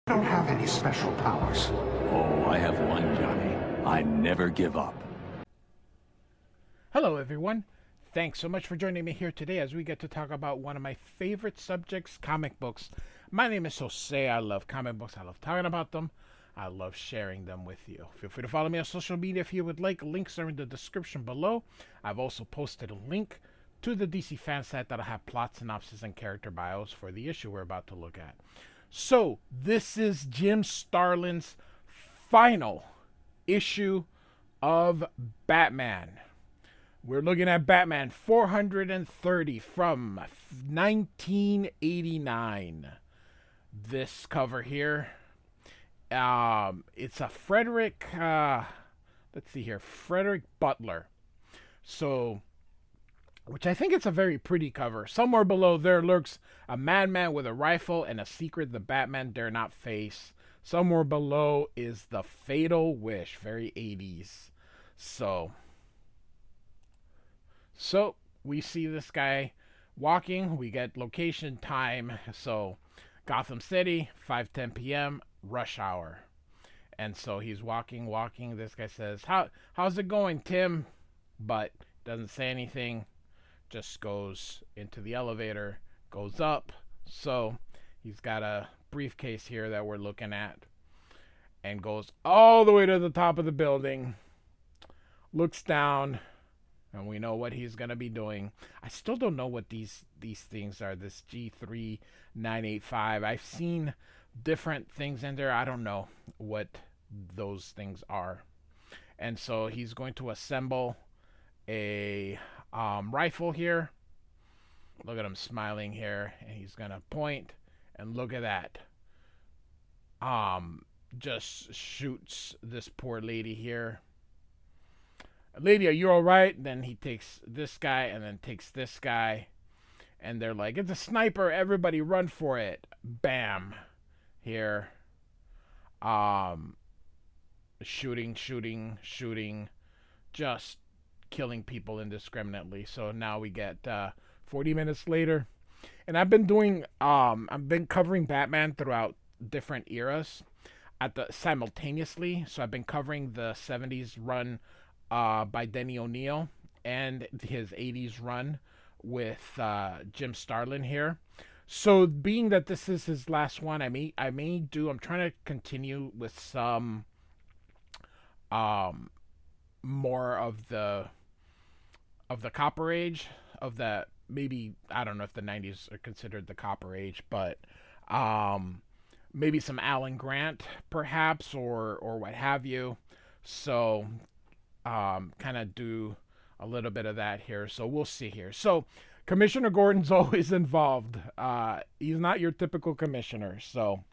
Don't have any special powers. Oh, I have one, Johnny. I never give up. Hello, everyone. Thanks so much for joining me here today as we get to talk about one of my favorite subjects, comic books. My name is Jose. I love comic books. I love talking about them. I love sharing them with you. Feel free to follow me on social media if you would like. Links are in the description below. I've also posted a link to the DC fan site that'll have plot synopsis and character bios for the issue we're about to look at. So, this is Jim Starlin's final issue of Batman. We're looking at Batman 430 from 1989. This cover here, it's a Frederick Butler. So, which I think it's a very pretty cover. Somewhere below there lurks a madman with a rifle and a secret the Batman dare not face. Somewhere below is the fatal wish, very 80s. So we see this guy walking. We get location time. So Gotham City, 5:10 p.m., rush hour. And so he's walking. This guy says, how's it going, Tim? But doesn't say anything. Just goes into the elevator, goes up. So he's got a briefcase here that we're looking at, and goes all the way to the top of the building, looks down, and we know what he's going to be doing. I still don't know what these things are, this G3985. I've seen different things in there. I don't know what those things are. And so he's going to assemble a rifle here. Look at him smiling here, and he's gonna point, and look at that. Just shoots this poor lady here. Lady, are you all right? Then he takes this guy, and then takes this guy, and they're like, it's a sniper, everybody run for it. Bam. Here. Shooting, just killing people indiscriminately. So now we get 40 minutes later, and I've been covering Batman throughout different eras simultaneously. So I've been covering the 70s run by Denny O'Neil and his 80s run with Jim Starlin here. So being that this is his last one, I'm trying to continue with some more of the Copper Age, of that. Maybe, I don't know if the 90s are considered the Copper Age, but maybe some Alan Grant perhaps, or what have you. So kind of do a little bit of that here. So we'll see here. So Commissioner Gordon's always involved. He's not your typical commissioner. So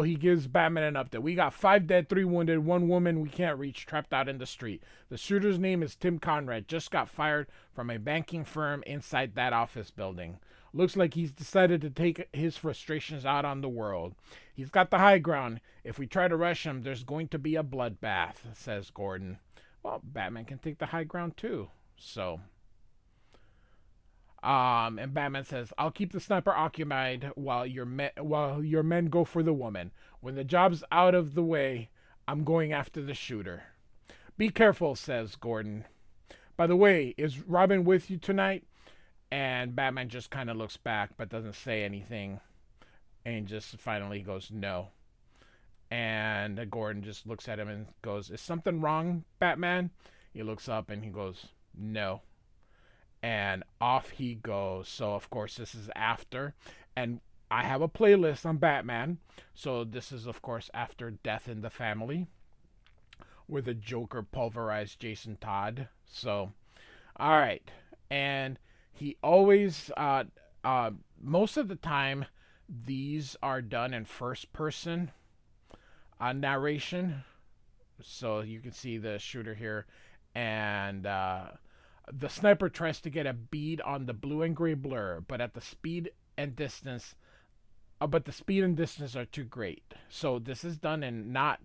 he gives Batman an update. We got 5 dead, 3 wounded, 1 woman we can't reach, trapped out in the street. The shooter's name is Tim Conrad. Just got fired from a banking firm inside that office building. Looks like he's decided to take his frustrations out on the world. He's got the high ground. If we try to rush him, there's going to be a bloodbath, says Gordon. Well, Batman can take the high ground too. So and Batman says, I'll keep the sniper occupied while your men go for the woman. When the job's out of the way, I'm going after the shooter. Be careful, says Gordon. By the way, is Robin with you tonight? And Batman just kind of looks back but doesn't say anything. And just finally goes, no. And Gordon just looks at him and goes, is something wrong, Batman? He looks up and he goes, no. And off he goes. So, of course, this is after. And I have a playlist on Batman. So, this is, of course, after Death in the Family, where the Joker pulverized Jason Todd. So, all right. And he always, most of the time, these are done in first person narration. So, you can see the shooter here. And the sniper tries to get a bead on the blue and gray blur, but the speed and distance are too great. So this is done not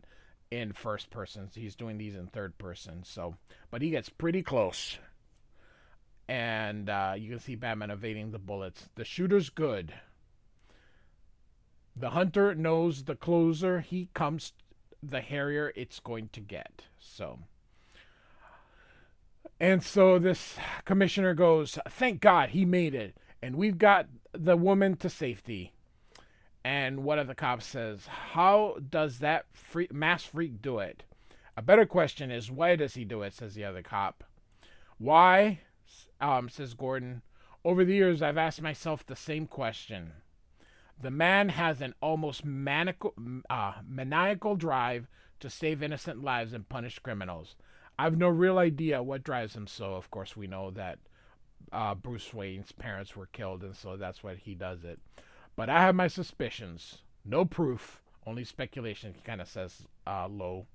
in first person. So he's doing these in third person. So, but he gets pretty close, and you can see Batman evading the bullets. The shooter's good. The hunter knows the closer he comes, the hairier it's going to get. So this commissioner goes, thank God he made it. And we've got the woman to safety. And one of the cops says, how does that mass freak do it? A better question is, why does he do it, says the other cop. Why, says Gordon. Over the years, I've asked myself the same question. The man has an almost maniacal drive to save innocent lives and punish criminals. I've no real idea what drives him so. Of course, we know that Bruce Wayne's parents were killed, and so that's why he does it. But I have my suspicions. No proof, only speculation, he kind of says low.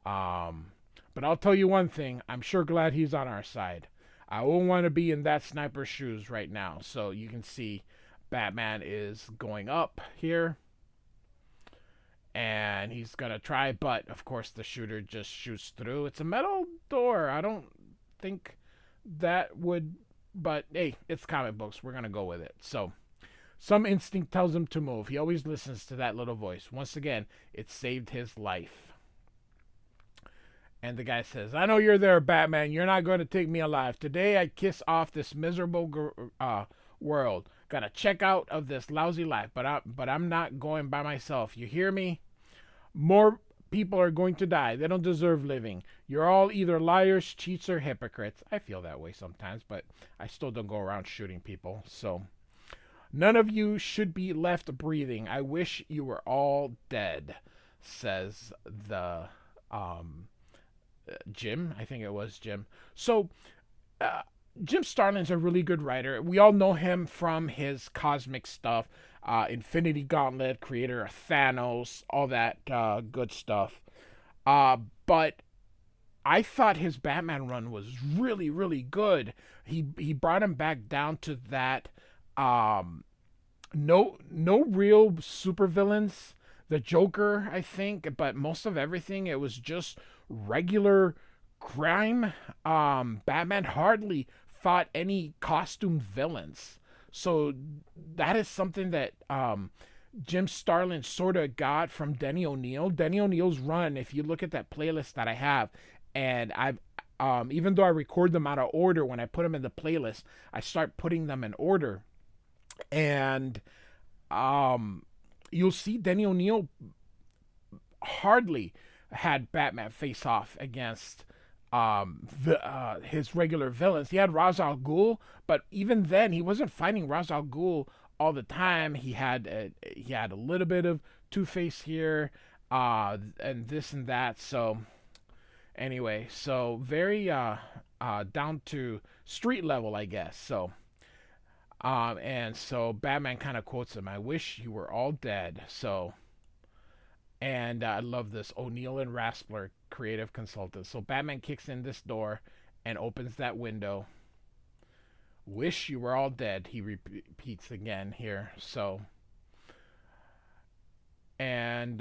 But I'll tell you one thing. I'm sure glad he's on our side. I wouldn't want to be in that sniper's shoes right now. So you can see Batman is going up here. And he's going to try, but of course the shooter just shoots through. It's a metal door. I don't think that would, but hey, it's comic books. We're going to go with it. So some instinct tells him to move. He always listens to that little voice. Once again, it saved his life. And the guy says, I know you're there, Batman. You're not going to take me alive. Today I kiss off this miserable world. Gotta check out of this lousy life, but I'm not going by myself. You hear me? More people are going to die. They don't deserve living. You're all either liars, cheats, or hypocrites. I feel that way sometimes, but I still don't go around shooting people. So none of you should be left breathing. I wish you were all dead, says the Jim. I think it was Jim. So Jim Starlin's a really good writer. We all know him from his cosmic stuff, Infinity Gauntlet, creator of Thanos, all that good stuff. But I thought his Batman run was really, really good. He brought him back down to that no real supervillains. The Joker, I think, but most of everything, it was just regular crime. Batman hardly fought any costume villains. So that is something that Jim Starlin sort of got from Denny O'Neil. Denny O'Neil's run, if you look at that playlist that I have, and I've even though I record them out of order, when I put them in the playlist, I start putting them in order. And you'll see Denny O'Neil hardly had Batman face off against his regular villains. He had Ra's al Ghul, but even then he wasn't fighting Ra's al Ghul all the time. He had a little bit of Two-Face here, and this and that. So anyway, so very down to street level, I guess. So and so Batman kind of quotes him, "I wish you were all dead." So. And I love this. O'Neill and Raspler, creative consultants. So Batman kicks in this door and opens that window. Wish you were all dead, he repeats again here. So, and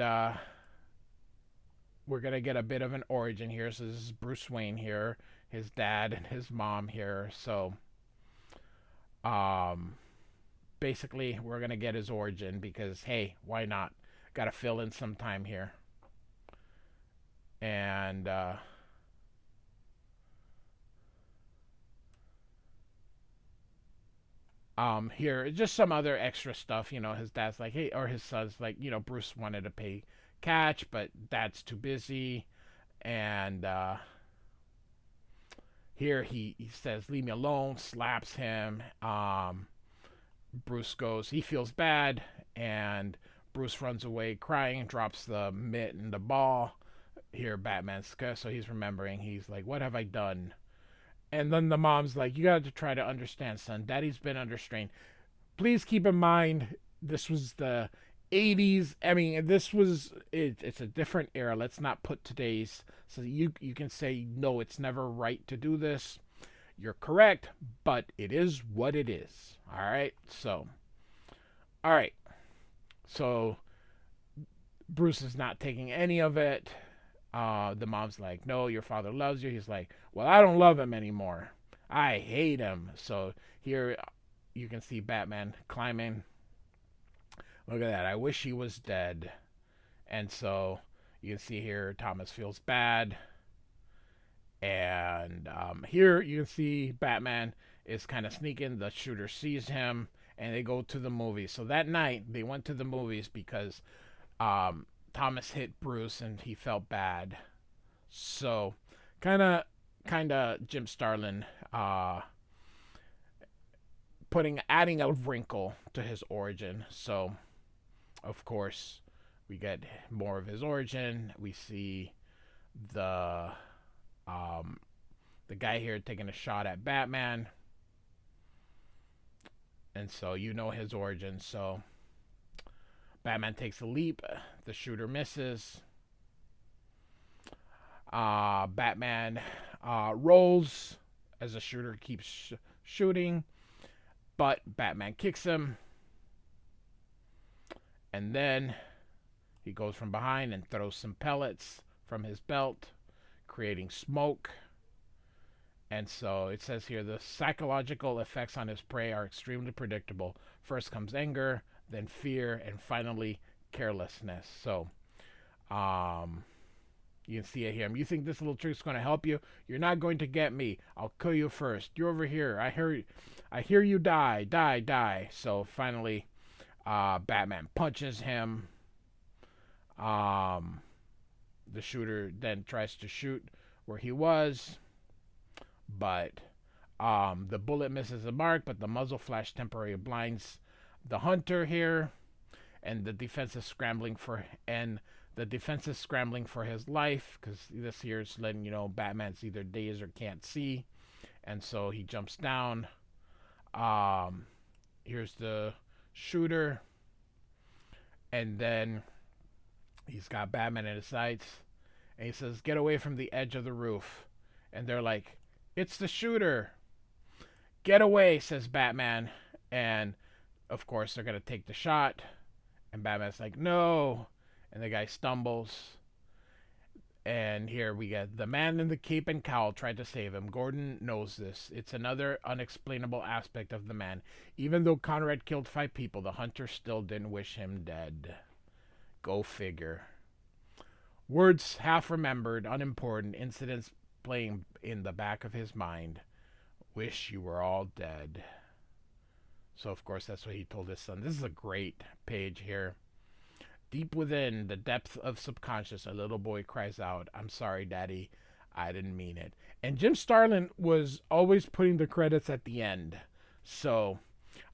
we're going to get a bit of an origin here. So this is Bruce Wayne here, his dad and his mom here. So, basically, we're going to get his origin because, hey, why not? Got to fill in some time here. And here, just some other extra stuff. You know, his dad's like, hey, or his son's like, you know, Bruce wanted to pay catch, but dad's too busy. And here he says, leave me alone, slaps him. Bruce goes, he feels bad, and Bruce runs away crying, drops the mitt and the ball. Here, Batman's, so he's remembering. He's like, what have I done? And then the mom's like, you got to try to understand, son. Daddy's been under strain. Please keep in mind, this was the 80s. I mean, this was, it's a different era. Let's not put today's, so you can say, no, it's never right to do this. You're correct, but it is what it is. All right? So, all right. So Bruce is not taking any of it. The mom's like, no, your father loves you. He's like, well, I don't love him anymore. I hate him. So here you can see Batman climbing Look at that. I wish he was dead. And so you can see here Thomas feels bad. And here you can see Batman is kind of sneaking. The shooter sees him, and they go to the movies. So that night they went to the movies because Thomas hit Bruce, and he felt bad. So kind of Jim Starlin adding a wrinkle to his origin. So of course we get more of his origin. We see the guy here taking a shot at Batman. And so you know his origin. So Batman takes a leap. The shooter misses. Batman rolls as the shooter keeps shooting. But Batman kicks him. And then he goes from behind and throws some pellets from his belt, creating smoke. And so it says here the psychological effects on his prey are extremely predictable. First comes anger, then fear, and finally carelessness. So you can see it here. You think this little trick's going to help you? You're not going to get me. I'll kill you first. You're over here. I hear you die. Die, die. So finally Batman punches him. The shooter then tries to shoot where he was. But the bullet misses the mark, but the muzzle flash temporarily blinds the hunter here, and the defense is scrambling for his life, because this here is letting you know Batman's either dazed or can't see, and so he jumps down. Here's the shooter, and then he's got Batman in his sights, and he says, "Get away from the edge of the roof," and they're like, "It's the shooter." "Get away," says Batman. And of course they're going to take the shot. And Batman's like, "No." And the guy stumbles. And here we get the man in the cape and cowl tried to save him. Gordon knows this. It's another unexplainable aspect of the man. Even though Conrad killed 5 people, the hunter still didn't wish him dead. Go figure. Words half remembered, unimportant, incidents playing in the back of his mind. Wish you were all dead. So of course that's what he told his son. This is a great page here. Deep within the depth of subconscious, a little boy cries out, "I'm sorry, Daddy. I didn't mean it." And Jim Starlin was always putting the credits at the end. So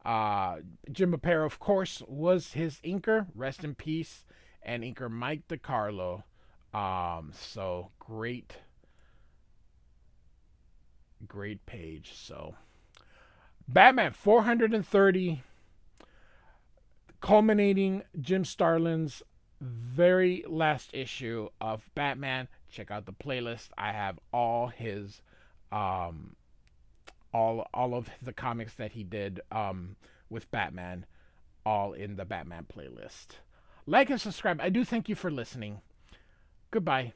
Jim Aparo, of course, was his inker. Rest in peace. And inker Mike DiCarlo. So great page. So Batman 430, culminating Jim Starlin's very last issue of Batman. Check out the playlist. I have all his all of the comics that he did with Batman all in the Batman playlist. Like and subscribe. I do thank you for listening. Goodbye.